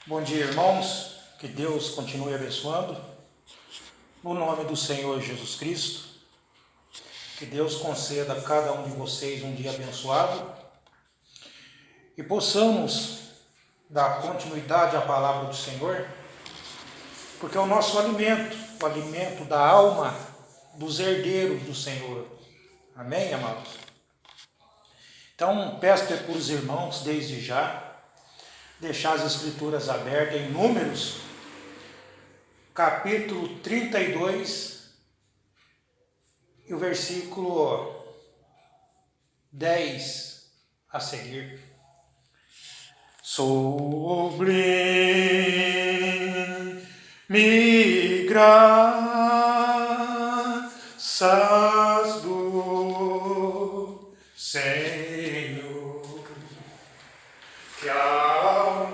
Bom dia, irmãos. Que Deus continue abençoando. No nome do Senhor Jesus Cristo, que Deus conceda a cada um de vocês um dia abençoado e possamos dar continuidade à palavra do Senhor, porque é o nosso alimento, o alimento da alma dos herdeiros do Senhor. Amém, amados? Então, peço para os irmãos, desde já, deixar as escrituras abertas em Números, capítulo 32, e o versículo 10 a seguir. Sublime graças do Senhor, que a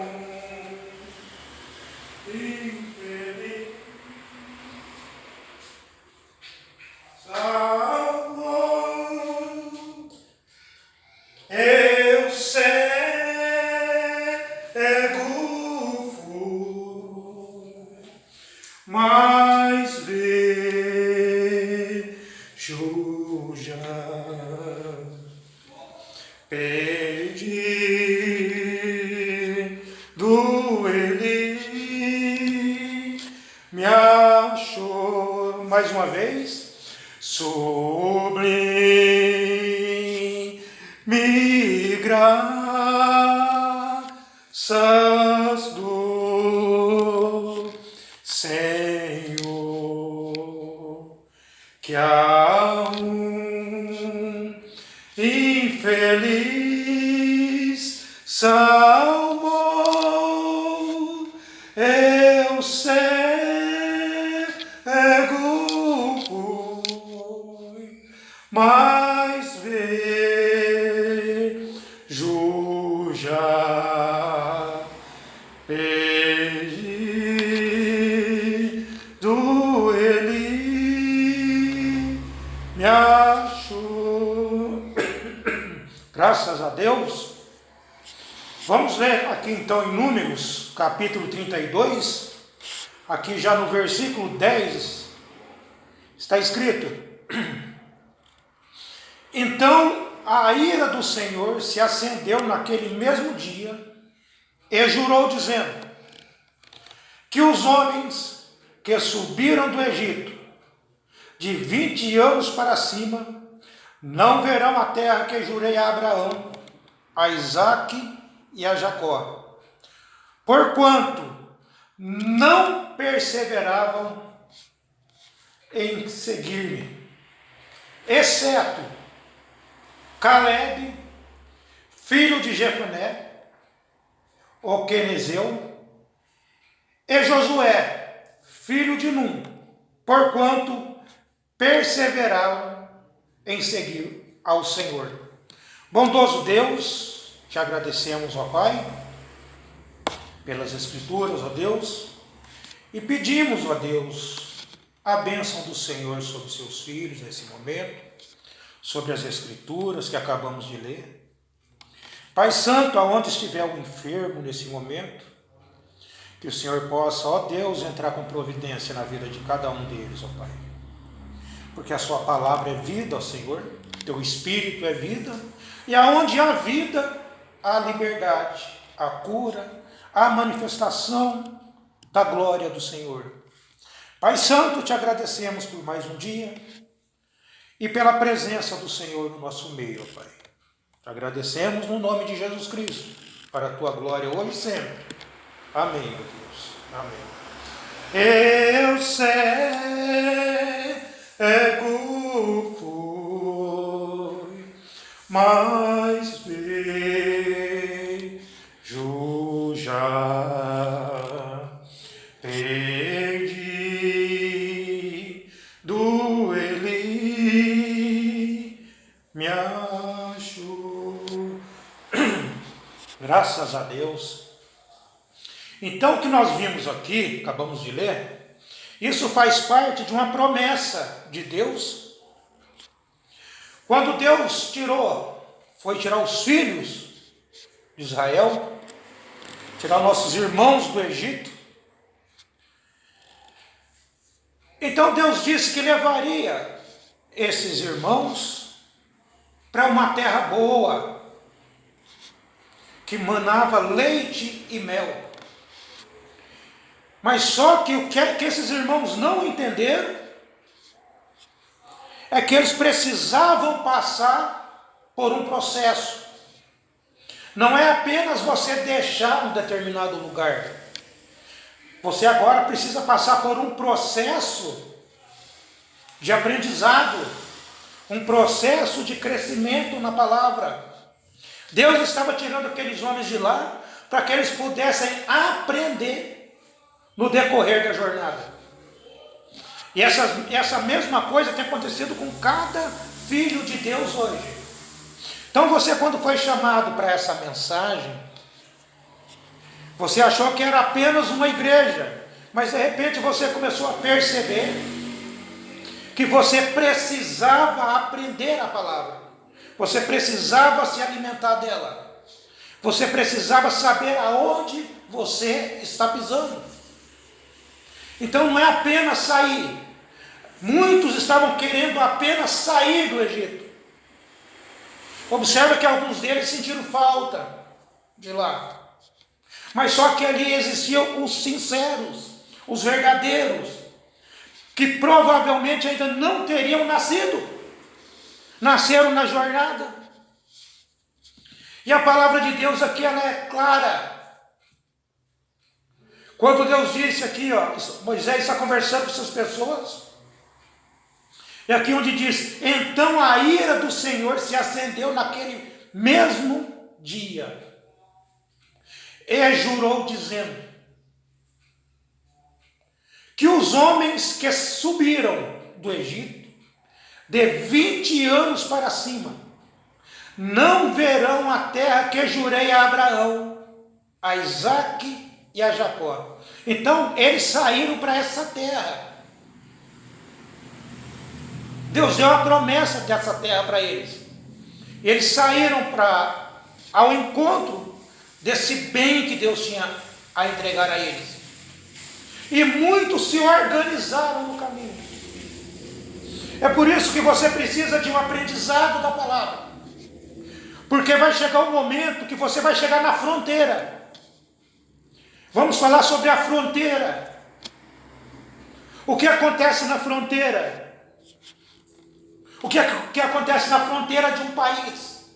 infeliz salvou, eu cego fui, mas vejo já. Perdido ele me achou. Mais uma vez. Sublime graças do Senhor, que a infeliz salvou, eu cego fui, mas vejo já. Perdido ele me achou. Graças a Deus. Vamos ler aqui então em Números, capítulo 32, aqui já no versículo 10, está escrito: Então a ira do Senhor se acendeu naquele mesmo dia, e jurou dizendo, que os homens que subiram do Egito, de 20 anos para cima, não verão a terra que jurei a Abraão, a Isaque e a Jacó, porquanto não perseveravam em seguir-me, exceto Caleb, filho de Jefoné, o quenezeu, e Josué, filho de Num, porquanto perseveraram em seguir ao Senhor. Bondoso Deus, te agradecemos, ó Pai, pelas Escrituras, ó Deus, e pedimos, ó Deus, a bênção do Senhor sobre seus filhos nesse momento, sobre as Escrituras que acabamos de ler. Pai Santo, aonde estiver o enfermo nesse momento, que o Senhor possa, ó Deus, entrar com providência na vida de cada um deles, ó Pai. Porque a sua palavra é vida, ó Senhor, teu Espírito é vida, e aonde há vida, há liberdade, a cura, a manifestação da glória do Senhor. Pai Santo, te agradecemos por mais um dia e pela presença do Senhor no nosso meio, ó Pai. Te agradecemos no nome de Jesus Cristo, para a tua glória hoje e sempre. Amém, meu Deus. Amém. Eu cego fui, mas vejo já. Perdido ele me achou. Graças a Deus. Então, o que nós vimos aqui, acabamos de ler, isso faz parte de uma promessa de Deus. Quando Deus foi tirar os filhos de Israel, tirar nossos irmãos do Egito. Então Deus disse que levaria esses irmãos para uma terra boa, que manava leite e mel. Mas só que o que esses irmãos não entenderam é que eles precisavam passar por um processo. Não é apenas você deixar um determinado lugar. Você agora precisa passar por um processo de aprendizado, um processo de crescimento na palavra. Deus estava tirando aqueles homens de lá para que eles pudessem aprender no decorrer da jornada. E essa mesma coisa tem acontecido com cada filho de Deus hoje. Então você, quando foi chamado para essa mensagem, você achou que era apenas uma igreja, mas de repente você começou a perceber que você precisava aprender a palavra, você precisava se alimentar dela, você precisava saber aonde você está pisando. Então não é apenas sair. Muitos estavam querendo apenas sair do Egito. Observa que alguns deles sentiram falta de lá. Mas só que ali existiam os sinceros, os verdadeiros, que provavelmente ainda não teriam nascido. Nasceram na jornada. E a palavra de Deus aqui, ela é clara. Quando Deus disse aqui, Moisés está conversando com essas pessoas. E aqui onde diz, então a ira do Senhor se acendeu naquele mesmo dia. E jurou dizendo, que os homens que subiram do Egito, de 20 anos para cima, não verão a terra que jurei a Abraão, a Isaque e a Jacó. Então eles saíram para essa terra. Deus deu a promessa dessa terra para eles. Eles saíram ao encontro desse bem que Deus tinha a entregar a eles. E muitos se organizaram no caminho. É por isso que você precisa de um aprendizado da palavra. Porque vai chegar um momento que você vai chegar na fronteira. Vamos falar sobre a fronteira. O que acontece na fronteira? O que acontece na fronteira de um país?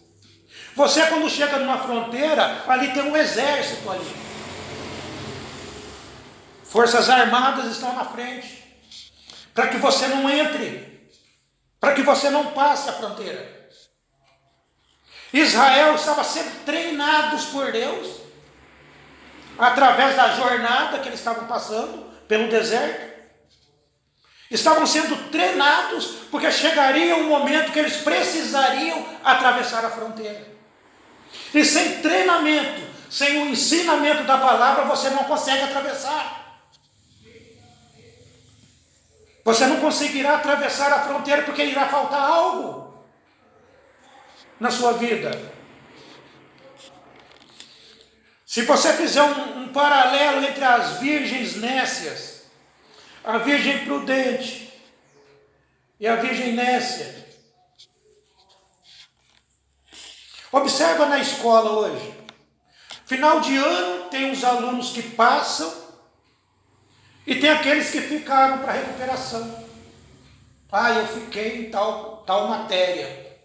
Você, quando chega numa fronteira, ali tem um exército ali. Forças armadas estão na frente. Para que você não entre. Para que você não passe a fronteira. Israel estava sendo treinados por Deus. Através da jornada que eles estavam passando pelo deserto. Estavam sendo treinados, porque chegaria um momento que eles precisariam atravessar a fronteira. E sem treinamento, sem o ensinamento da palavra, você não consegue atravessar. Você não conseguirá atravessar a fronteira, porque irá faltar algo na sua vida. Se você fizer um paralelo entre as virgens nécias, a virgem prudente e a virgem nécia. Observa na escola hoje. Final de ano tem os alunos que passam e tem aqueles que ficaram para recuperação. Eu fiquei em tal matéria.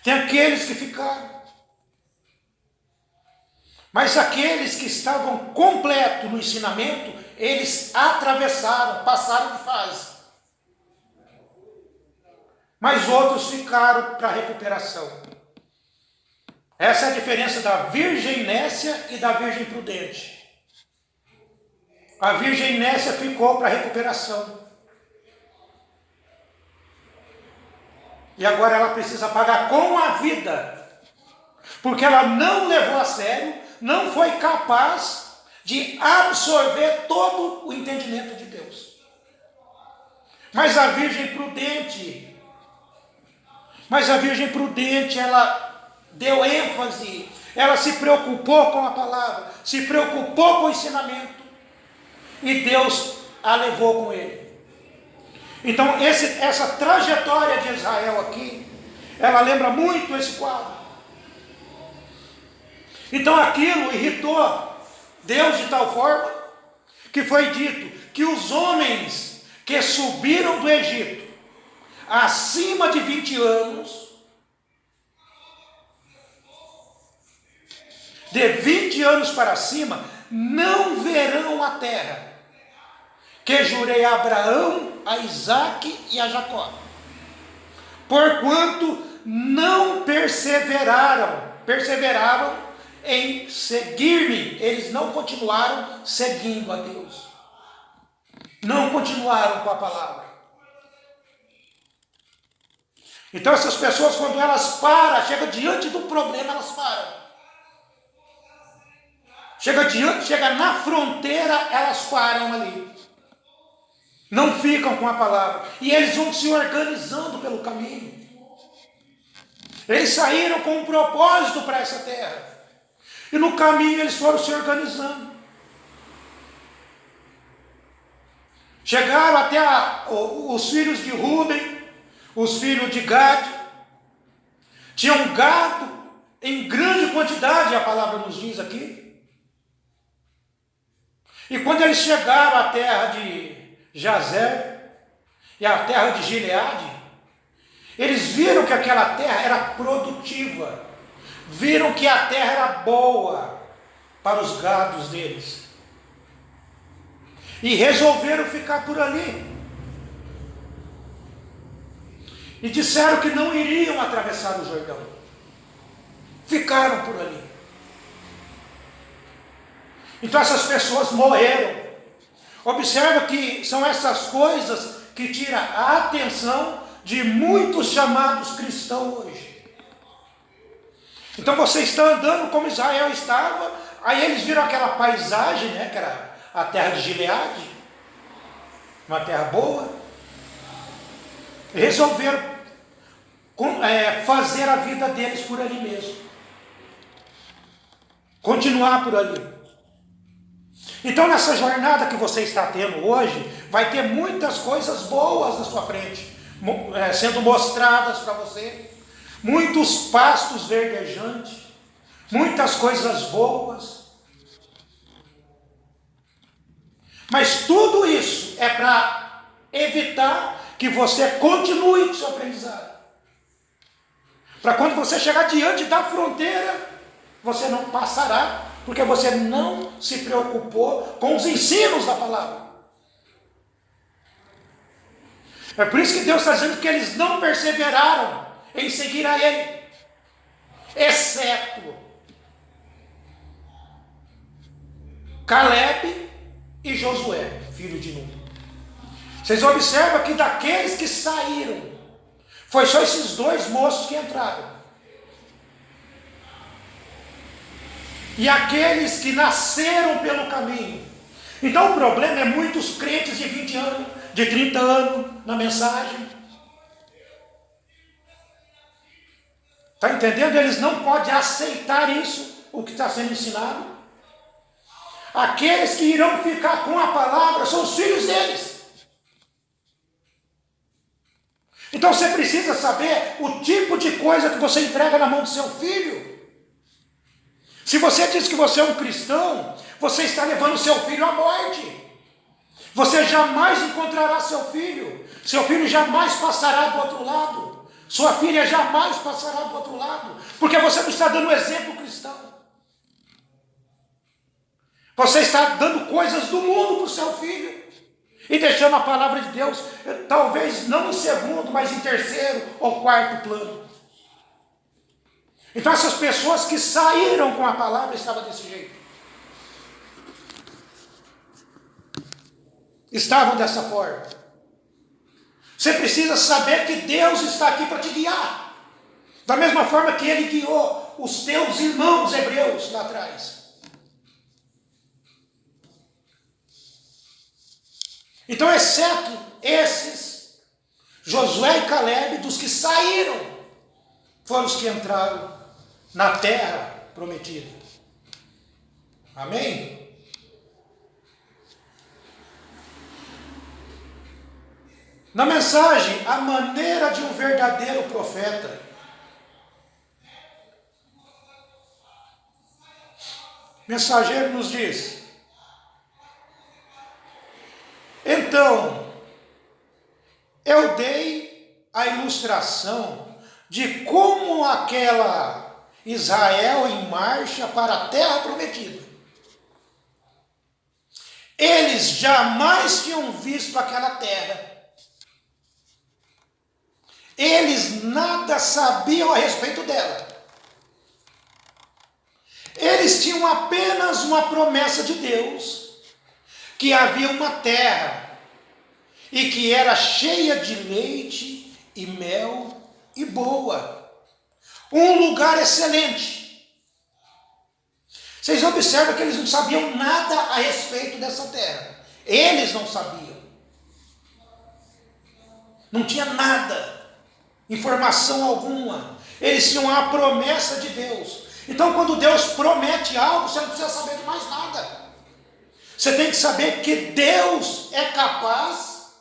Tem aqueles que ficaram. Mas aqueles que estavam completos no ensinamento, eles atravessaram, passaram de fase. Mas outros ficaram para recuperação. Essa é a diferença da virgem nécia e da virgem prudente. A virgem nécia ficou para recuperação. E agora ela precisa pagar com a vida. Porque ela não levou a sério, não foi capaz de absorver todo o entendimento de Deus. Mas a virgem prudente, ela deu ênfase, ela se preocupou com a palavra, se preocupou com o ensinamento, e Deus a levou com ele. Então essa trajetória de Israel aqui, ela lembra muito esse quadro. Então aquilo irritou Deus de tal forma que foi dito que os homens que subiram do Egito acima de 20 anos, de 20 anos para cima, não verão a terra que jurei a Abraão, a Isaque e a Jacó, porquanto não perseveraram em seguir-me. Eles não continuaram seguindo a Deus, não continuaram com a palavra. Então essas pessoas, quando elas param, chegam diante do problema, elas param. Chega na fronteira, elas param ali. Não ficam com a palavra. E eles vão se organizando pelo caminho. Eles saíram com um propósito para essa terra. E no caminho eles foram se organizando. Chegaram até os filhos de Rúben, os filhos de Gade. Tinham gado em grande quantidade, a palavra nos diz aqui. E quando eles chegaram à terra de Jazer e à terra de Gileade, eles viram que aquela terra era produtiva, viram que a terra era boa para os gados deles, e resolveram ficar por ali, e disseram que não iriam atravessar o Jordão, ficaram por ali. Então essas pessoas morreram. Observa que são essas coisas que tiram a atenção de muitos chamados cristãos hoje. Então você está andando como Israel estava, aí eles viram aquela paisagem, né, que era a terra de Gileade, uma terra boa, e resolveram fazer a vida deles por ali mesmo, continuar por ali. Então nessa jornada que você está tendo hoje, vai ter muitas coisas boas na sua frente, sendo mostradas para você, muitos pastos verdejantes, muitas coisas boas, mas tudo isso é para evitar que você continue com o seu aprendizado, para quando você chegar diante da fronteira, você não passará, porque você não se preocupou com os ensinos da palavra. É por isso que Deus está dizendo que eles não perseveraram em seguir a Ele, exceto Caleb e Josué, filho de Nun. Vocês observam que daqueles que saíram, foi só esses dois moços que entraram. E aqueles que nasceram pelo caminho. Então o problema é muitos crentes de 20 anos, de 30 anos na mensagem. Está entendendo? Eles não podem aceitar isso, o que está sendo ensinado. Aqueles que irão ficar com a palavra são os filhos deles. Então você precisa saber o tipo de coisa que você entrega na mão do seu filho. Se você diz que você é um cristão, você está levando seu filho à morte. Você jamais encontrará seu filho. Seu filho jamais passará do outro lado. Sua filha jamais passará do outro lado. Porque você não está dando exemplo cristão. Você está dando coisas do mundo para o seu filho. E deixando a palavra de Deus, talvez não em segundo, mas em terceiro ou quarto plano. Então essas pessoas que saíram com a palavra estavam desse jeito. Estavam dessa forma. Você precisa saber que Deus está aqui para te guiar. Da mesma forma que Ele guiou os teus irmãos hebreus lá atrás. Então, exceto esses, Josué e Caleb, dos que saíram, foram os que entraram na terra prometida. Amém? Na mensagem, a maneira de um verdadeiro profeta. O mensageiro nos diz: então, eu dei a ilustração de como aquela Israel em marcha para a terra prometida. Eles jamais tinham visto aquela terra. Eles nada sabiam a respeito dela. Eles tinham apenas uma promessa de Deus, que havia uma terra, e que era cheia de leite e mel e boa. Um lugar excelente. Vocês observam que eles não sabiam nada a respeito dessa terra. Eles não sabiam. Não tinha nada. Informação alguma. Eles tinham a promessa de Deus. Então, quando Deus promete algo, você não precisa saber de mais nada. Você tem que saber que Deus é capaz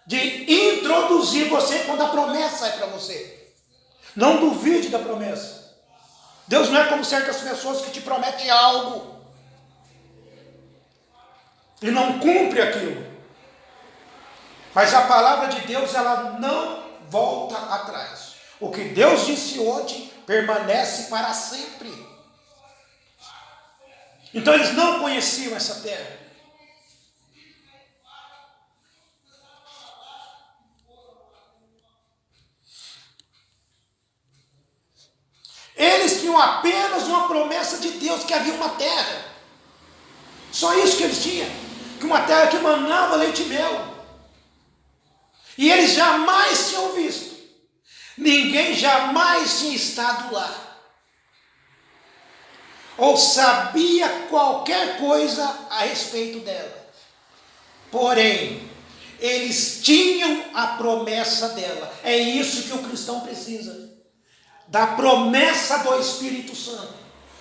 de introduzir você quando a promessa é para você. Não duvide da promessa. Deus não é como certas pessoas que te prometem algo e não cumpre aquilo. Mas a palavra de Deus, ela não volta atrás. O que Deus disse ontem permanece para sempre. Então eles não conheciam essa terra. Eles tinham apenas uma promessa de Deus, que havia uma terra. Só isso que eles tinham. Que uma terra que manava leite e mel. E eles jamais tinham visto. Ninguém jamais tinha estado lá. Ou sabia qualquer coisa a respeito dela. Porém, eles tinham a promessa dela. É isso que o cristão precisa. Da promessa do Espírito Santo.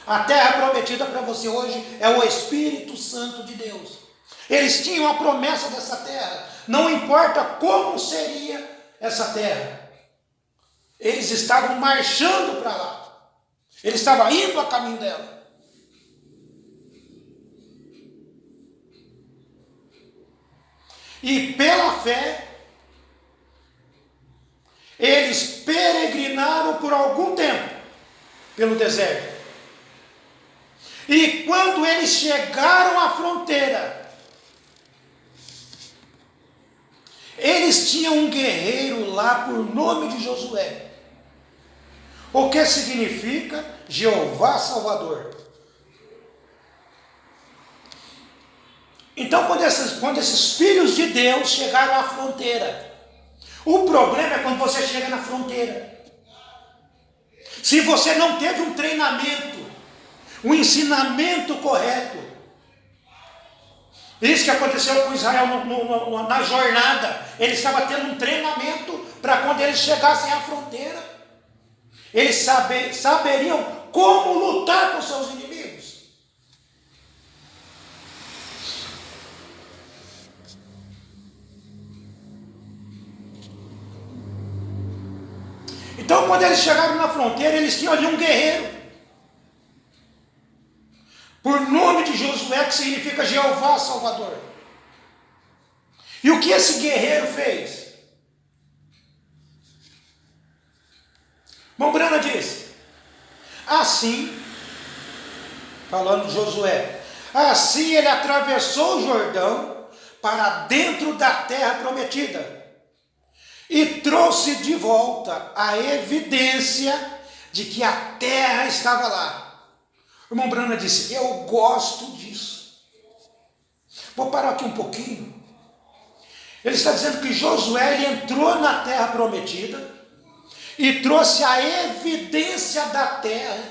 A terra prometida para você hoje é o Espírito Santo de Deus. Eles tinham a promessa dessa terra. Não importa como seria essa terra. Eles estavam marchando para lá. Eles estavam indo a caminho dela. E pela fé, eles peregrinaram por algum tempo pelo deserto. E quando eles chegaram à fronteira, eles tinham um guerreiro lá por nome de Josué. O que significa Jeová Salvador. Então, quando esses filhos de Deus chegaram à fronteira, o problema é quando você chega na fronteira. Se você não teve um treinamento, um ensinamento correto. Isso que aconteceu com Israel na jornada. Ele estava tendo um treinamento para quando eles chegassem à fronteira, eles saberiam como lutar com seus inimigos. Então, quando eles chegaram na fronteira, eles tinham ali um guerreiro, por nome de Josué, que significa Jeová Salvador. E o que esse guerreiro fez? Mombrana diz: assim, falando de Josué, assim ele atravessou o Jordão para dentro da terra prometida e trouxe de volta a evidência de que a terra estava lá. O irmão Brana disse: eu gosto disso. Vou parar aqui um pouquinho. Ele está dizendo que Josué ele entrou na terra prometida e trouxe a evidência da terra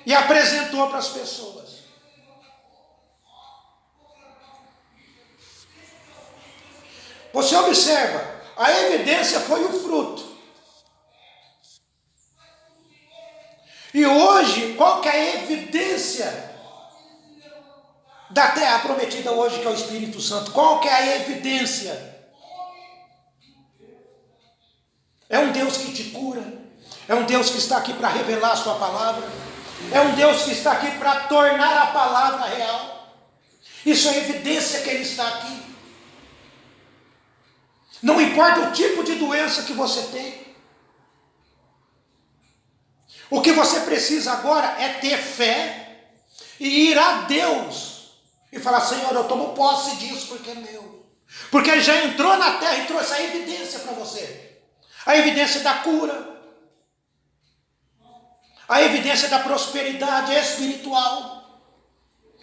e apresentou para as pessoas. Você observa, a evidência foi o fruto. E hoje qual que é a evidência da terra prometida hoje, que é o Espírito Santo? Qual que é a evidência? É um Deus que te cura, é um Deus que está aqui para revelar a sua palavra, é um Deus que está aqui para tornar a palavra real. Isso é evidência que Ele está aqui. Não importa o tipo de doença que você tem, o que você precisa agora é ter fé e ir a Deus e falar: Senhor, eu tomo posse disso porque é meu. Porque Ele já entrou na terra e trouxe a evidência para você. A evidência da cura, a evidência da prosperidade espiritual.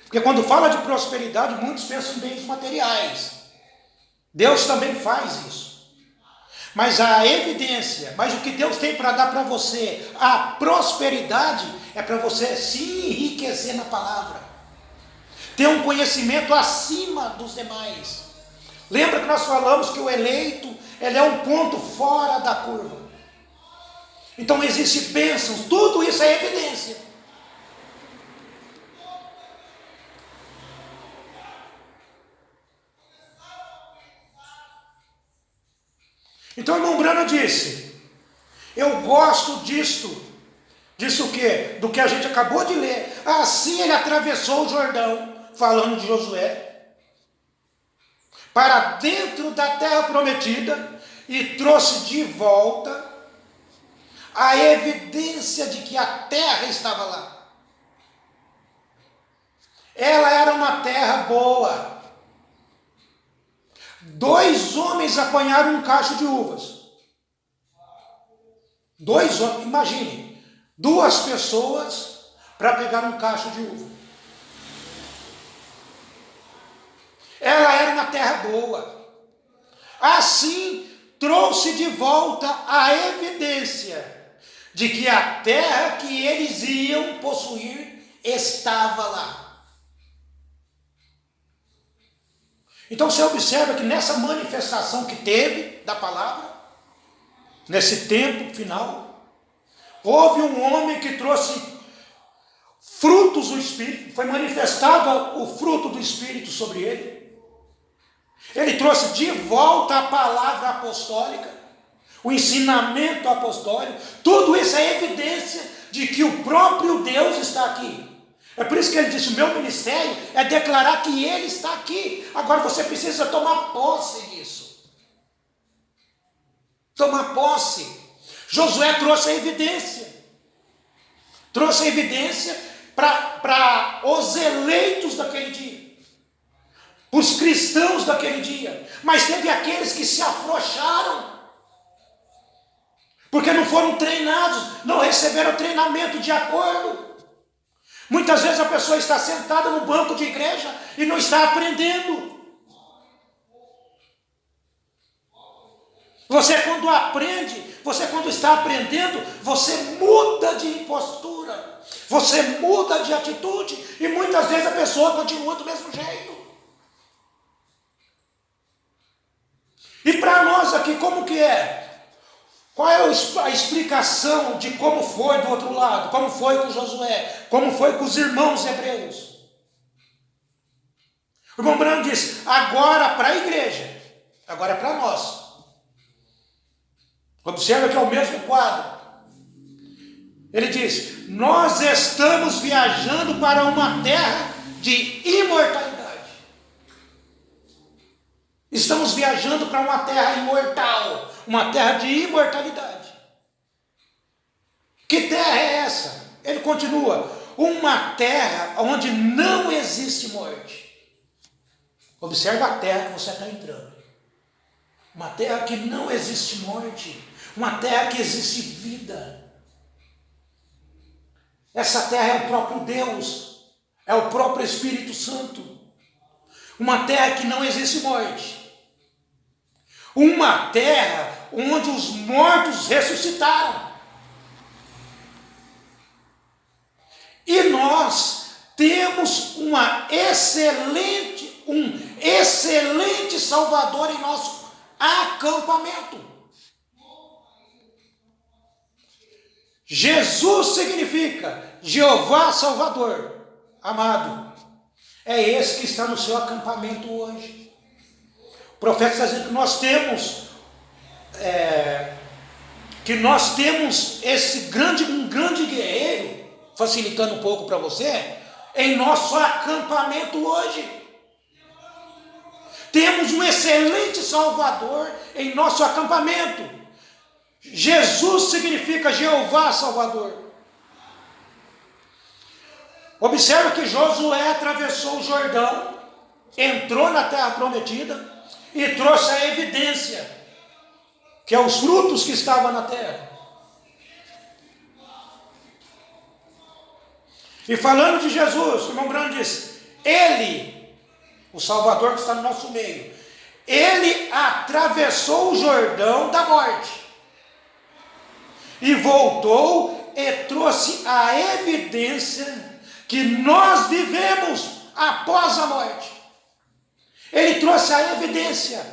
Porque quando fala de prosperidade, muitos pensam em bens materiais. Deus também faz isso. Mas a evidência, mas o que Deus tem para dar para você, a prosperidade, é para você se enriquecer na palavra. Ter um conhecimento acima dos demais. Lembra que nós falamos que o eleito, ele é um ponto fora da curva. Então existem bênçãos, tudo isso é evidência. Então o irmão Branham disse: eu gosto disto. Disso o quê? Do que a gente acabou de ler. Assim ele atravessou o Jordão, falando de Josué, para dentro da terra prometida, e trouxe de volta a evidência de que a terra estava lá. Ela era uma terra boa. 2 homens apanharam um cacho de uvas. 2 homens, imagine, 2 pessoas para pegar um cacho de uva. Ela era uma terra boa. Assim, trouxe de volta a evidência de que a terra que eles iam possuir estava lá. Então você observa que nessa manifestação que teve da palavra, nesse tempo final, houve um homem que trouxe frutos do Espírito, foi manifestado o fruto do Espírito sobre ele. Ele trouxe de volta a palavra apostólica, o ensinamento apostólico. Tudo isso é evidência de que o próprio Deus está aqui. É por isso que ele disse: o meu ministério é declarar que Ele está aqui. Agora você precisa tomar posse disso. Tomar posse. Josué trouxe a evidência. Trouxe a evidência para os eleitos daquele dia, os cristãos daquele dia. Mas teve aqueles que se afrouxaram, porque não foram treinados, não receberam treinamento de acordo. Muitas vezes a pessoa está sentada no banco de igreja e não está aprendendo. Você quando aprende, você quando está aprendendo, você muda de postura, você muda de atitude, e muitas vezes a pessoa continua do mesmo jeito. E para nós aqui, como que é? Qual é a explicação de como foi do outro lado? Como foi com Josué? Como foi com os irmãos hebreus? O irmão Branham diz: agora para a igreja, agora é para nós. Observa que é o mesmo quadro. Ele diz: nós estamos viajando para uma terra de imortalidade. Estamos viajando para uma terra imortal, uma terra de imortalidade. Que terra é essa? Ele continua: uma terra onde não existe morte. Observa a terra que você está entrando. Uma terra que não existe morte, uma terra que existe vida. Essa terra é o próprio Deus, é o próprio Espírito Santo. Uma terra que não existe morte. Uma terra onde os mortos ressuscitaram. E nós temos um excelente Salvador em nosso acampamento. Jesus significa Jeová Salvador. Amado, é esse que está no seu acampamento hoje. O profeta está dizendo que nós temos um grande guerreiro, facilitando um pouco para você, em nosso acampamento hoje. Temos um excelente Salvador em nosso acampamento. Jesus significa Jeová Salvador. Observa que Josué atravessou o Jordão, entrou na terra prometida e trouxe a evidência, que é os frutos que estavam na terra. E falando de Jesus, o irmão Branco diz, ele, o Salvador que está no nosso meio, ele atravessou o Jordão da morte e voltou e trouxe a evidência que nós vivemos após a morte. Ele trouxe a evidência.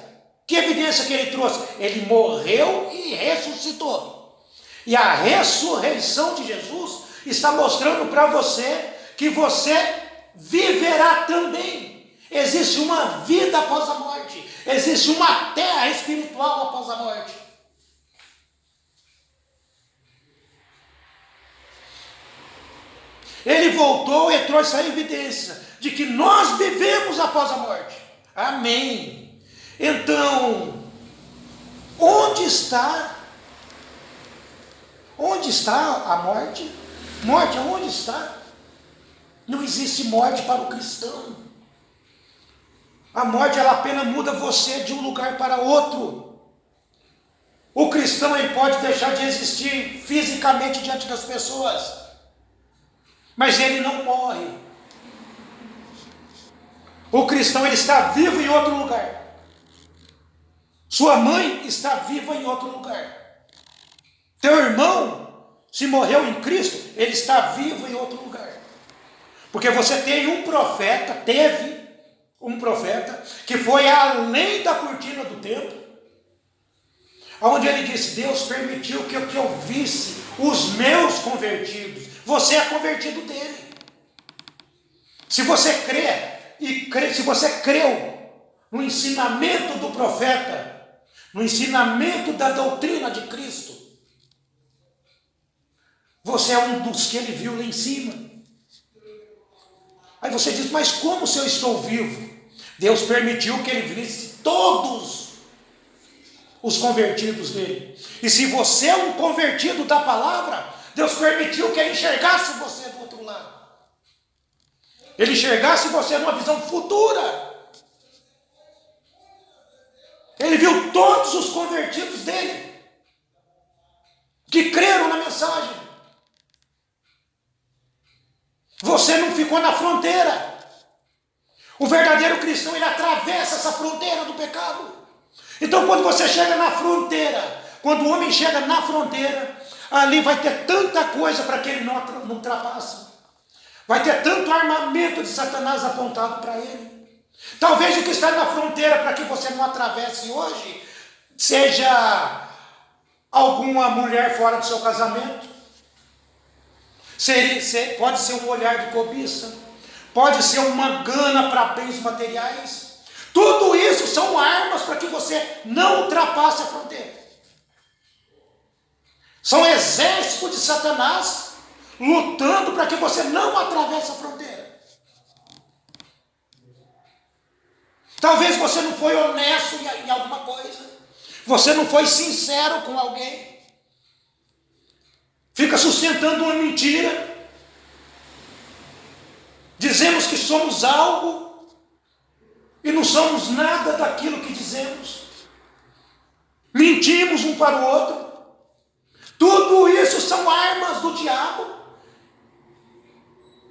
Que evidência que ele trouxe? Ele morreu e ressuscitou. E a ressurreição de Jesus está mostrando para você que você viverá também. Existe uma vida após a morte. Existe uma terra espiritual após a morte. Ele voltou e trouxe a evidência de que nós vivemos após a morte. Amém. Então, onde está a morte? Morte, aonde está? Não existe morte para o cristão. A morte, ela apenas muda você de um lugar para outro. O cristão, ele pode deixar de existir fisicamente diante das pessoas, mas ele não morre. O cristão, ele está vivo em outro lugar. Sua mãe está viva em outro lugar. Teu irmão, se morreu em Cristo, ele está vivo em outro lugar. Porque você teve um profeta, que foi além da cortina do templo, onde ele disse, Deus permitiu que eu visse os meus convertidos. Você é convertido dele. Se você se você creu no ensinamento do profeta, no ensinamento da doutrina de Cristo, você é um dos que ele viu lá em cima. Aí você diz, mas como se eu estou vivo? Deus permitiu que ele visse todos os convertidos dele. E se você é um convertido da palavra, Deus permitiu que ele enxergasse você do outro lado. Ele enxergasse você numa visão futura. Ele viu todos os convertidos dele, que creram na mensagem. Você não ficou na fronteira. O verdadeiro cristão, ele atravessa essa fronteira do pecado. Então, quando você chega na fronteira, quando o homem chega na fronteira, ali vai ter tanta coisa para que ele não ultrapasse. Vai ter tanto armamento de Satanás apontado para ele. Talvez o que está na fronteira para que você não atravesse hoje seja alguma mulher fora do seu casamento. Pode ser um olhar de cobiça. Pode ser uma gana para bens materiais. Tudo isso são armas para que você não ultrapasse a fronteira. São exércitos de Satanás lutando para que você não atravesse a fronteira. Talvez você não foi honesto em alguma coisa. Você não foi sincero com alguém. Fica sustentando uma mentira. Dizemos que somos algo e não somos nada daquilo que dizemos. Mentimos um para o outro. Tudo isso são armas do diabo,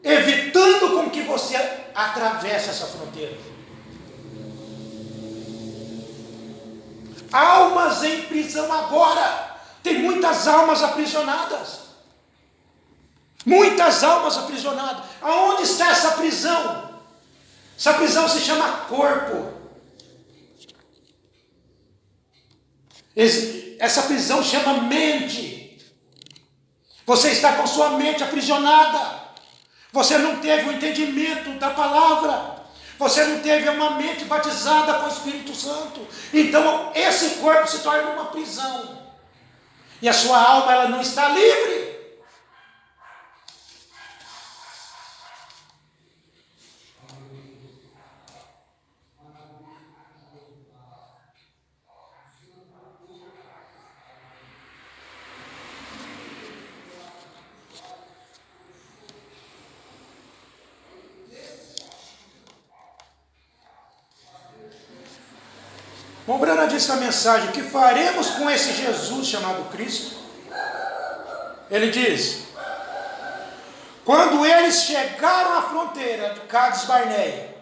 evitando com que você atravesse essa fronteira. Almas em prisão agora. Tem muitas almas aprisionadas. Muitas almas aprisionadas. Aonde está essa prisão? Essa prisão se chama corpo. Essa prisão chama mente. Você está com sua mente aprisionada. Você não teve o entendimento da palavra. Você não teve uma mente batizada com o Espírito Santo. Então esse corpo se torna uma prisão. E a sua alma, ela não está livre. Mombrana disse na mensagem: o que faremos com esse Jesus chamado Cristo? Ele diz: quando eles chegaram à fronteira de Cades Barneia,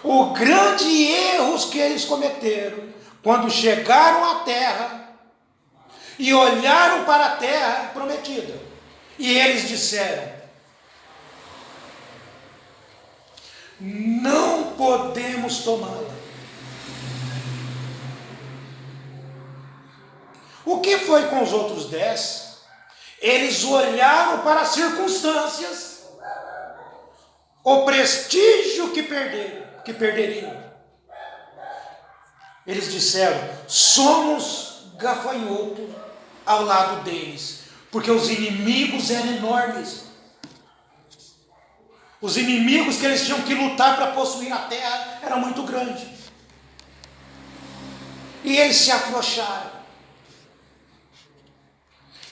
o grande erro que eles cometeram, quando chegaram à terra e olharam para a terra prometida, e eles disseram: não podemos tomá-la. O que foi com os outros 10? Eles olharam para as circunstâncias, o prestígio que perderiam. Eles disseram: somos gafanhoto ao lado deles, porque os inimigos eram enormes. Os inimigos que eles tinham que lutar para possuir a terra eram muito grandes. E eles se afrouxaram.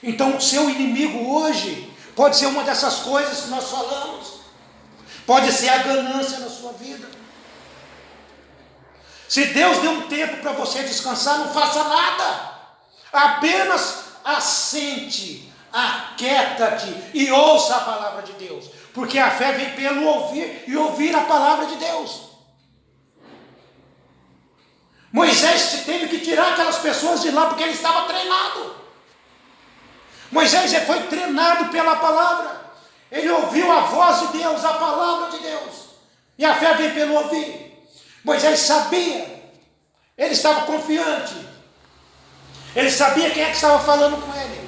Então, o seu inimigo hoje pode ser uma dessas coisas que nós falamos. Pode ser a ganância na sua vida. Se Deus deu um tempo para você descansar, não faça nada. Apenas assente, aquieta-te e ouça a palavra de Deus. Porque a fé vem pelo ouvir e ouvir a palavra de Deus. Moisés teve que tirar aquelas pessoas de lá porque ele estava treinado. Moisés foi treinado pela palavra. Ele ouviu a voz de Deus, a palavra de Deus. E a fé vem pelo ouvir. Moisés sabia. Ele estava confiante. Ele sabia quem é que estava falando com ele.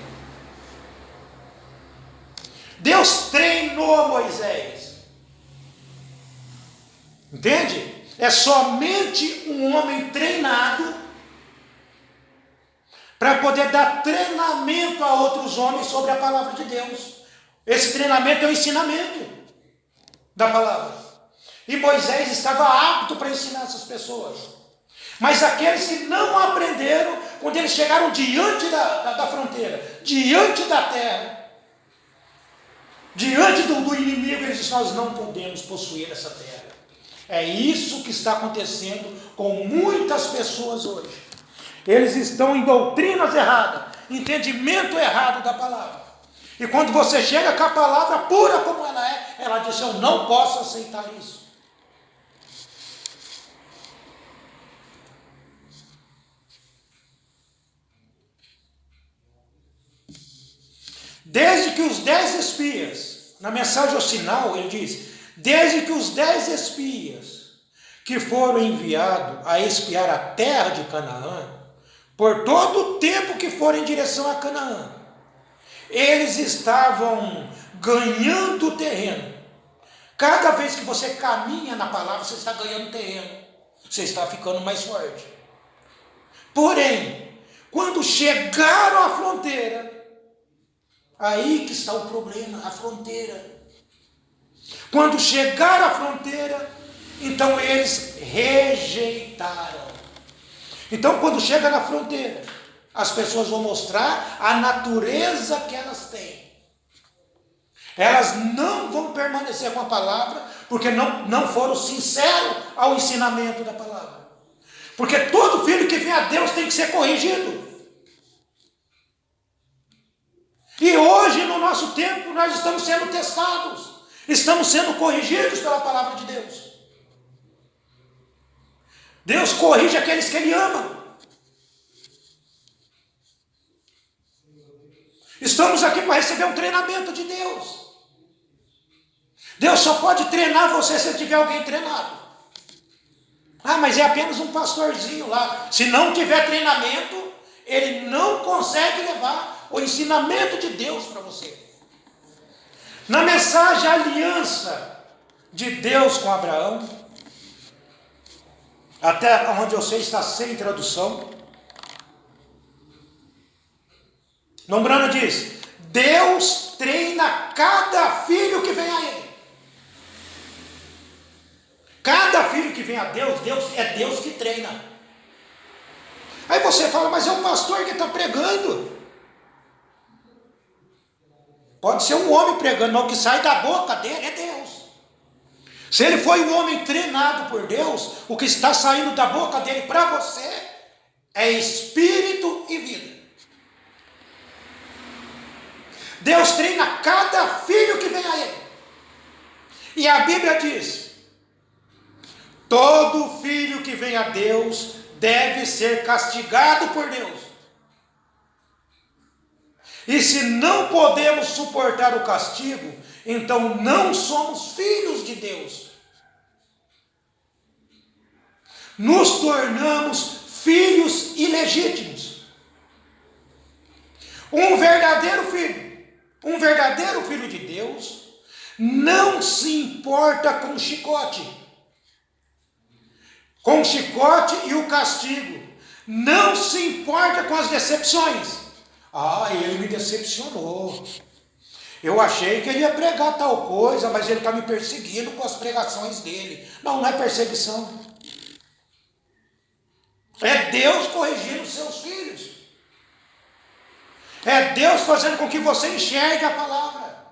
Deus treinou Moisés. Entende? É somente um homem treinado para poder dar treinamento a outros homens sobre a palavra de Deus. Esse treinamento é o ensinamento da palavra. E Moisés estava apto para ensinar essas pessoas. Mas aqueles que não aprenderam, quando eles chegaram diante da fronteira, diante da terra, diante do inimigo, eles disseram: nós não podemos possuir essa terra. É isso que está acontecendo com muitas pessoas hoje. Eles estão em doutrinas erradas, entendimento errado da palavra. E quando você chega com a palavra pura como ela é, ela diz: eu não posso aceitar isso. Desde que os 10 espias, na mensagem ao sinal, ele diz: desde que os 10 espias que foram enviados a espiar a terra de Canaã, por todo o tempo que foram em direção a Canaã, eles estavam ganhando terreno. Cada vez que você caminha na palavra, você está ganhando terreno. Você está ficando mais forte. Porém, quando chegaram à fronteira, aí que está o problema, a fronteira. Quando chegaram à fronteira, então eles rejeitaram. Então, quando chega na fronteira, as pessoas vão mostrar a natureza que elas têm. Elas não vão permanecer com a palavra, porque não foram sinceros ao ensinamento da palavra. Porque todo filho que vem a Deus tem que ser corrigido. E hoje, no nosso tempo, nós estamos sendo testados. Estamos sendo corrigidos pela palavra de Deus. Deus corrige aqueles que Ele ama. Estamos aqui para receber um treinamento de Deus. Deus só pode treinar você se tiver alguém treinado. Ah, mas é apenas um pastorzinho lá. Se não tiver treinamento, ele não consegue levar o ensinamento de Deus para você. Na mensagem, a aliança de Deus com Abraão, até onde eu sei está sem tradução. Nombrando diz: Deus treina cada filho que vem a Ele. Cada filho que vem a Deus, é Deus que treina. Aí você fala, mas é o pastor que está pregando. Pode ser um homem pregando, mas o que sai da boca dele é Deus. Se ele foi um homem treinado por Deus, o que está saindo da boca dele para você é espírito e vida. Deus treina cada filho que vem a Ele. E a Bíblia diz: todo filho que vem a Deus deve ser castigado por Deus. E se não podemos suportar o castigo, então não somos filhos de Deus. Nos tornamos filhos ilegítimos. Um verdadeiro filho de Deus, não se importa com o chicote e o castigo. Não se importa com as decepções. Ele me decepcionou. Eu achei que ele ia pregar tal coisa, mas ele está me perseguindo com as pregações dele. Não é perseguição. É Deus corrigindo os seus filhos. É Deus fazendo com que você enxergue a palavra.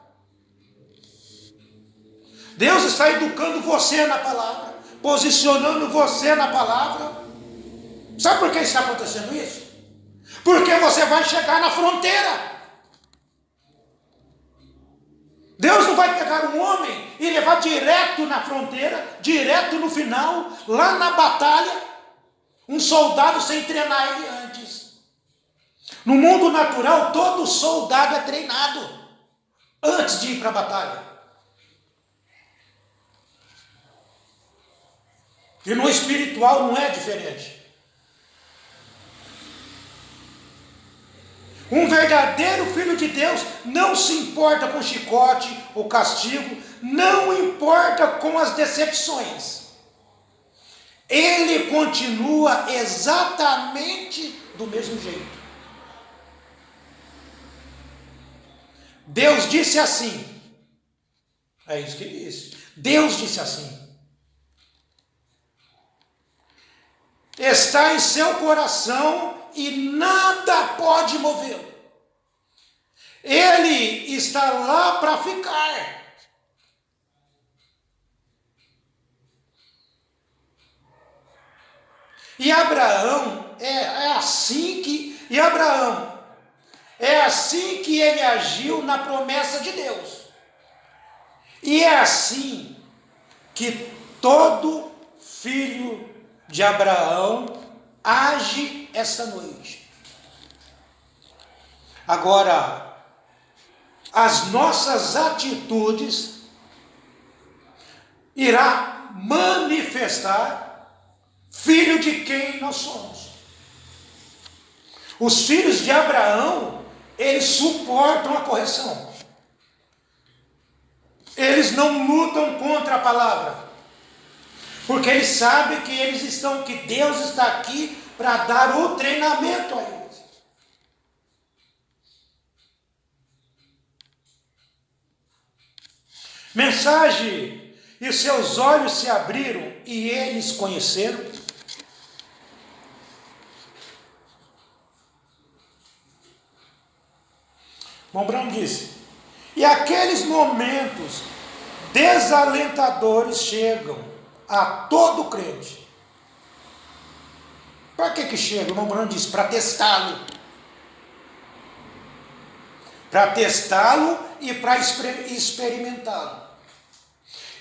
Deus está educando você na palavra, posicionando você na palavra. Sabe por que está acontecendo isso? Porque você vai chegar na fronteira. Deus não vai pegar um homem e levar direto na fronteira, direto no final, lá na batalha, um soldado sem treinar ele antes. No mundo natural, todo soldado é treinado antes de ir para a batalha. E no espiritual não é diferente. Um verdadeiro filho de Deus não se importa com o chicote, o castigo, não importa com as decepções. Ele continua exatamente do mesmo jeito. Deus disse assim. É isso que ele disse. Deus disse assim. Está em seu coração e nada pode movê-lo. Ele está lá para ficar. E Abraão é assim que ele agiu na promessa de Deus. E é assim que todo filho de Abraão age esta noite. Agora, as nossas atitudes irá manifestar filho de quem nós somos. Os filhos de Abraão, eles suportam a correção. Eles não lutam contra a palavra. Porque eles sabem que Deus está aqui para dar o treinamento a eles. Mensagem: e seus olhos se abriram e eles conheceram. Bom Brown disse: e aqueles momentos desalentadores chegam a todo crente. Para que chega? O irmão Brown disse: para testá-lo. Para testá-lo e para experimentá-lo.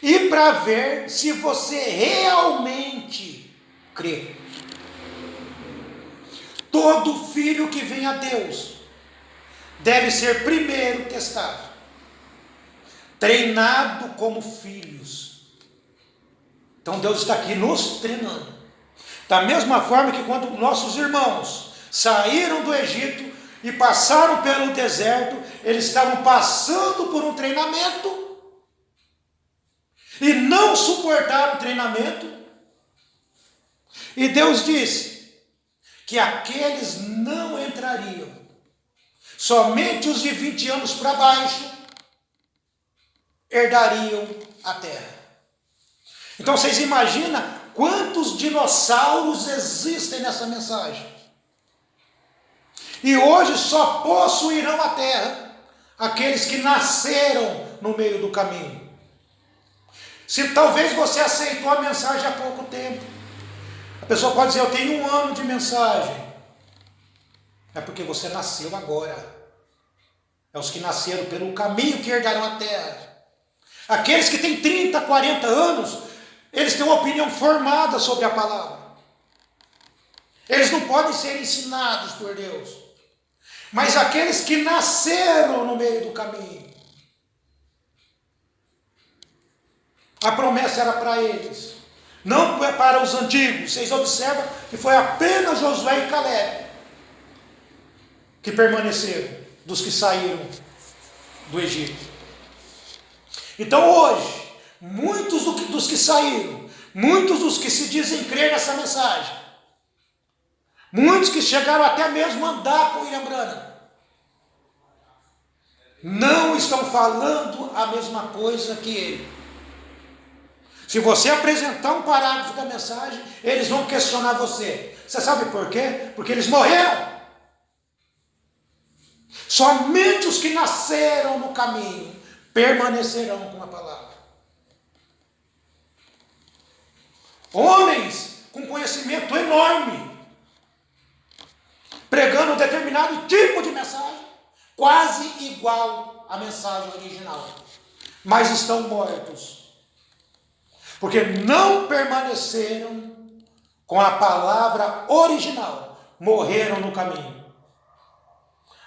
E para ver se você realmente crê. Todo filho que vem a Deus deve ser primeiro testado, treinado como filhos. Então Deus está aqui nos treinando. Da mesma forma que quando nossos irmãos saíram do Egito e passaram pelo deserto, eles estavam passando por um treinamento e não suportaram o treinamento. E Deus disse que aqueles não entrariam, somente os de 20 anos para baixo herdariam a terra. Então vocês imaginam quantos dinossauros existem nessa mensagem? E hoje só possuirão a terra aqueles que nasceram no meio do caminho. Se talvez você aceitou a mensagem há pouco tempo, a pessoa pode dizer, eu tenho 1 ano de mensagem. É porque você nasceu agora. É os que nasceram pelo caminho que herdarão a terra. Aqueles que têm 30, 40 anos, eles têm uma opinião formada sobre a palavra. Eles não podem ser ensinados por Deus. Mas aqueles que nasceram no meio do caminho, a promessa era para eles, não para os antigos. Vocês observam que foi apenas Josué e Caleb que permaneceram, dos que saíram do Egito. Então hoje, muitos dos que saíram, muitos dos que se dizem crer nessa mensagem, muitos que chegaram até mesmo a andar com William Branham, não estão falando a mesma coisa que ele. Se você apresentar um parágrafo da mensagem, eles vão questionar você. Você sabe por quê? Porque eles morreram. Somente os que nasceram no caminho permanecerão com a palavra. Homens com conhecimento enorme, pregando um determinado tipo de mensagem, quase igual à mensagem original, mas estão mortos, porque não permaneceram com a palavra original, morreram no caminho.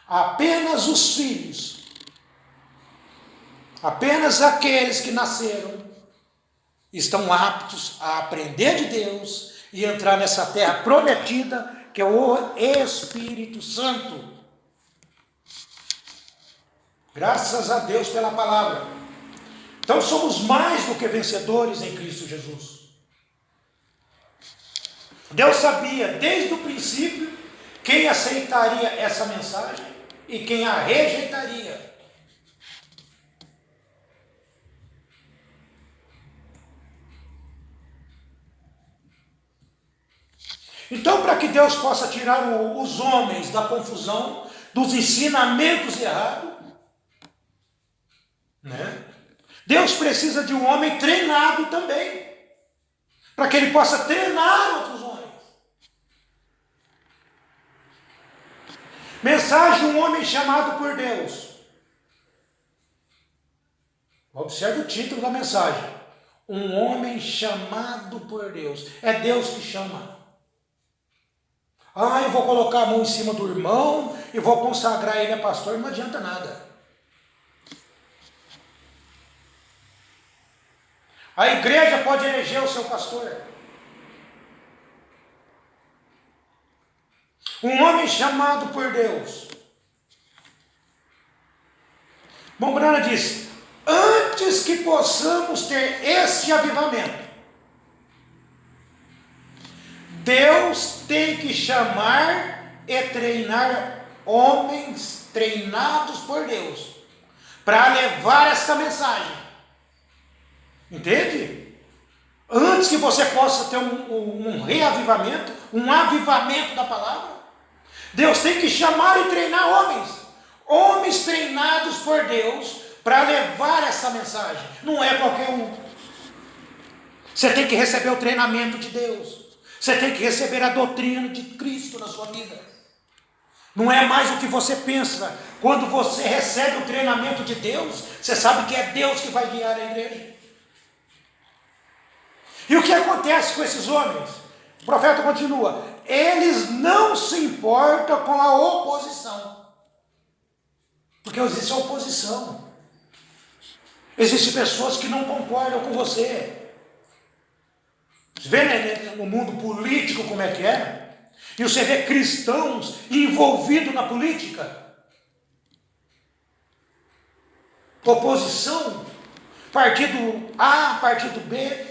Apenas os filhos, apenas aqueles que nasceram, estão aptos a aprender de Deus e entrar nessa terra prometida, que é o Espírito Santo. Graças a Deus pela palavra. Então somos mais do que vencedores em Cristo Jesus. Deus sabia desde o princípio quem aceitaria essa mensagem e quem a rejeitaria. Então, para que Deus possa tirar os homens da confusão, dos ensinamentos errados, né? Deus precisa de um homem treinado também, para que ele possa treinar outros homens. Mensagem, um homem chamado por Deus. Observe o título da mensagem. Um homem chamado por Deus. É Deus que chama. Eu vou colocar a mão em cima do irmão e vou consagrar ele a pastor. Não adianta nada. A igreja pode eleger o seu pastor. Um homem chamado por Deus. Mombrana diz, antes que possamos ter esse avivamento, Deus tem que chamar e treinar homens treinados por Deus, para levar esta mensagem. Entende? Antes que você possa ter um reavivamento, um avivamento da palavra, Deus tem que chamar e treinar homens treinados por Deus para levar essa mensagem. Não é qualquer um. Você tem que receber o treinamento de Deus. Você tem que receber a doutrina de Cristo na sua vida. Não é mais o que você pensa. Quando você recebe o treinamento de Deus, você sabe que é Deus que vai guiar a igreja. E o que acontece com esses homens? O profeta continua, eles não se importam com a oposição. Porque existe a oposição. Existem pessoas que não concordam com você. Você vê, né, no mundo político como é que é? E você vê cristãos envolvidos na política. Oposição, partido A, partido B,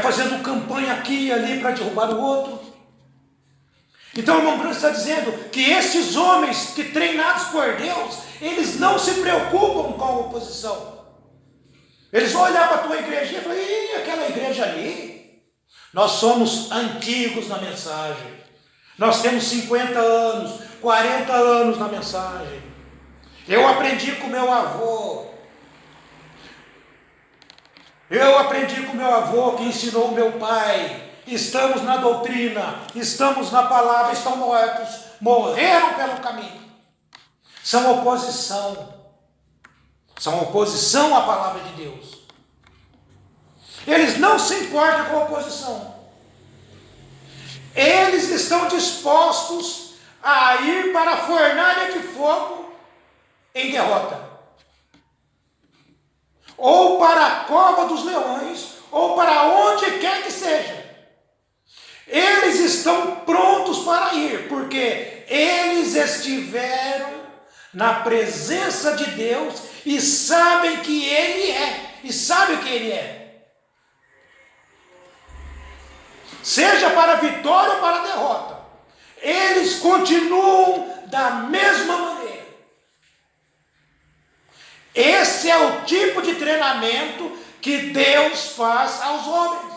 fazendo campanha aqui e ali para derrubar o outro. Então o irmão Branco está dizendo que esses homens que treinados por Deus, eles não se preocupam com a oposição. Eles vão olhar para a tua igreja e falar, ih, aquela igreja ali. Nós somos antigos na mensagem. Nós temos 50 anos, 40 anos na mensagem. Eu aprendi com meu avô. Eu aprendi com meu avô que ensinou meu pai. Estamos na doutrina, estamos na palavra, estão mortos, morreram pelo caminho. São oposição. São oposição à palavra de Deus. Eles não se importam com a oposição. Eles estão dispostos a ir para a fornalha de fogo em derrota. Ou para a cova dos leões, ou para onde quer que seja. Eles estão prontos para ir, porque eles estiveram na presença de Deus e sabem que Ele é, e sabem o que Ele é. Seja para a vitória ou para a derrota, eles continuam da mesma maneira. Esse é o tipo de treinamento que Deus faz aos homens.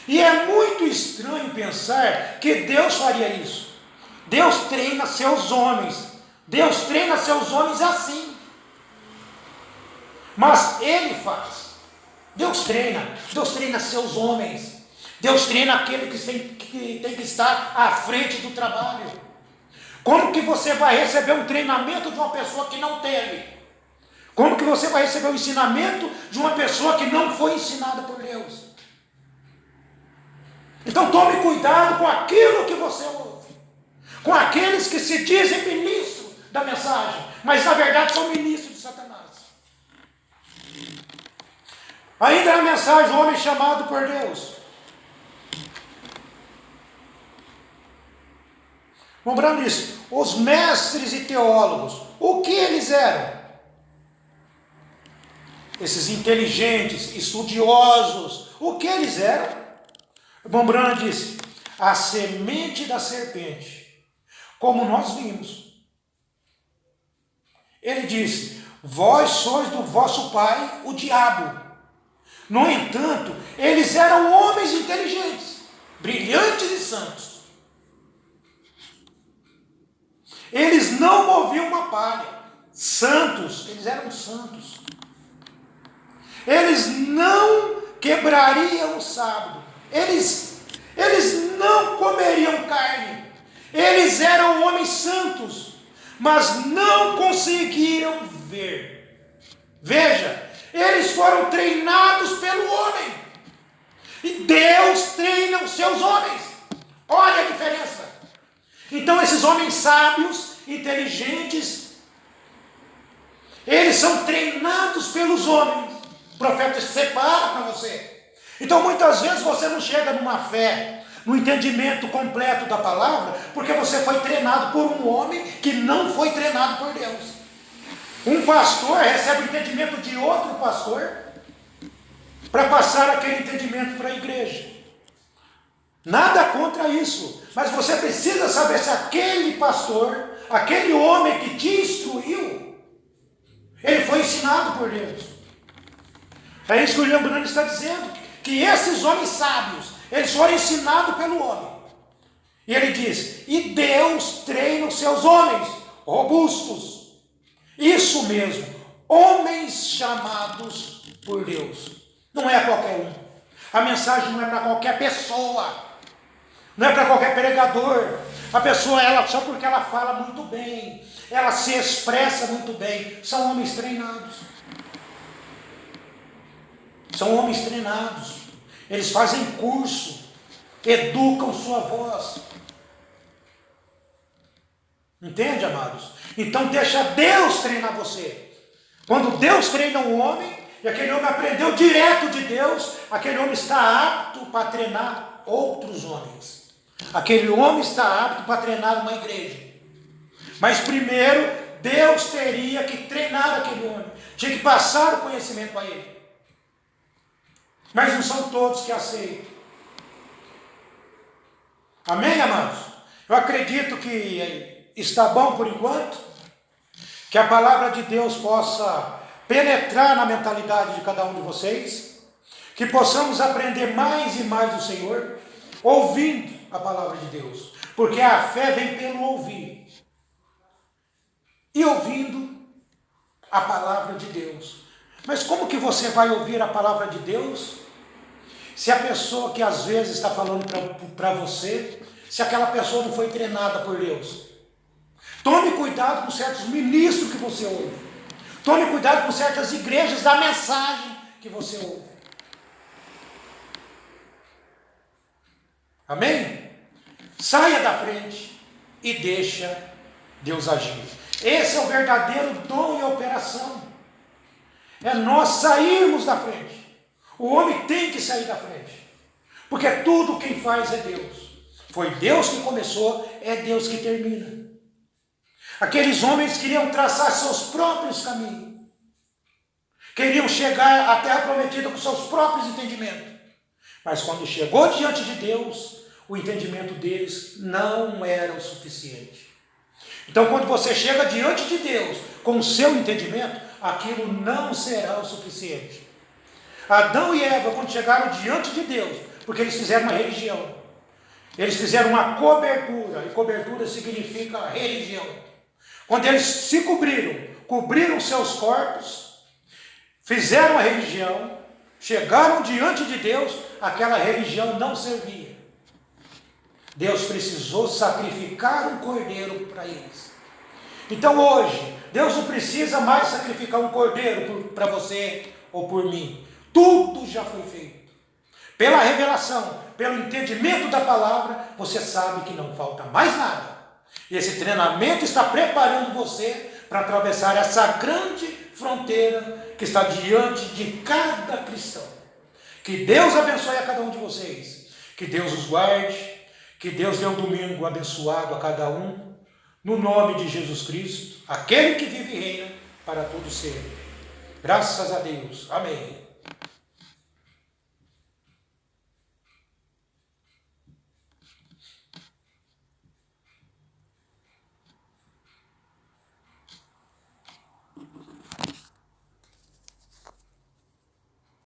E é muito estranho pensar que Deus faria isso. Deus treina seus homens. Deus treina seus homens assim. Mas Ele faz. Deus treina seus homens. Deus treina aquele que tem que estar à frente do trabalho. Como que você vai receber um treinamento de uma pessoa que não teve? Como que você vai receber um ensinamento de uma pessoa que não foi ensinada por Deus? Então tome cuidado com aquilo que você ouve, com aqueles que se dizem ministros da mensagem, mas na verdade são ministros de Satanás. Ainda na mensagem, o homem chamado por Deus. Lembrando isso, os mestres e teólogos, o que eles eram? Esses inteligentes, estudiosos, o que eles eram? Bombrana disse, a semente da serpente, como nós vimos. Ele disse, vós sois do vosso pai, o diabo. No entanto, eles eram homens inteligentes, brilhantes e santos. Eles não moviam uma palha. Santos, eles eram santos. Eles não quebrariam o sábado. Eles não comeriam carne. Eles eram homens santos, mas não conseguiram ver. Veja, eles foram treinados pelo homem. E Deus treina os seus homens. Olha a diferença. Então esses homens sábios, inteligentes, eles são treinados pelos homens. O profeta separa para você. Então muitas vezes você não chega numa fé, no entendimento completo da palavra, porque você foi treinado por um homem que não foi treinado por Deus. Um pastor recebe o entendimento de outro pastor para passar aquele entendimento para a igreja. Nada contra isso, mas você precisa saber se aquele pastor, aquele homem que te instruiu, ele foi ensinado por Deus. É isso que o William Branham está dizendo, que esses homens sábios, eles foram ensinados pelo homem. E ele diz, e Deus treina os seus homens robustos. Isso mesmo, homens chamados por Deus. Não é qualquer um. A mensagem não é para qualquer pessoa. Não é para qualquer pregador. A pessoa, só porque ela fala muito bem, ela se expressa muito bem, são homens treinados. São homens treinados. Eles fazem curso, educam sua voz. Entende, amados? Então deixa Deus treinar você. Quando Deus treina um homem, e aquele homem aprendeu direto de Deus, aquele homem está apto para treinar outros homens. Aquele homem está apto para treinar uma igreja. Mas primeiro, Deus teria que treinar aquele homem. Tinha que passar o conhecimento a ele. Mas não são todos que aceitam. Amém, amados? Eu acredito que está bom por enquanto, que a palavra de Deus possa penetrar na mentalidade de cada um de vocês, que possamos aprender mais e mais do Senhor, ouvindo a palavra de Deus, porque a fé vem pelo ouvir, e ouvindo a palavra de Deus. Mas como que você vai ouvir a palavra de Deus, se a pessoa que às vezes está falando para você, se aquela pessoa não foi treinada por Deus? Tome cuidado com certos ministros que você ouve. Tome cuidado com certas igrejas da mensagem que você ouve. Amém? Saia da frente e deixa Deus agir. Esse é o verdadeiro dom e operação. É nós sairmos da frente. O homem tem que sair da frente. Porque tudo quem faz é Deus. Foi Deus que começou, é Deus que termina. Aqueles homens queriam traçar seus próprios caminhos. Queriam chegar à terra prometida com seus próprios entendimentos. Mas quando chegou diante de Deus, o entendimento deles não era o suficiente. Então quando você chega diante de Deus com o seu entendimento, aquilo não será o suficiente. Adão e Eva, quando chegaram diante de Deus, porque eles fizeram uma religião, eles fizeram uma cobertura, e cobertura significa religião. Quando eles se cobriram seus corpos, fizeram a religião, chegaram diante de Deus, aquela religião não servia. Deus precisou sacrificar um cordeiro para eles. Então hoje, Deus não precisa mais sacrificar um cordeiro para você ou por mim. Tudo já foi feito. Pela revelação, pelo entendimento da palavra, você sabe que não falta mais nada. E esse treinamento está preparando você para atravessar essa grande fronteira que está diante de cada cristão. Que Deus abençoe a cada um de vocês. Que Deus os guarde. Que Deus dê um domingo abençoado a cada um. No nome de Jesus Cristo, aquele que vive e reina para todo sempre. Graças a Deus. Amém.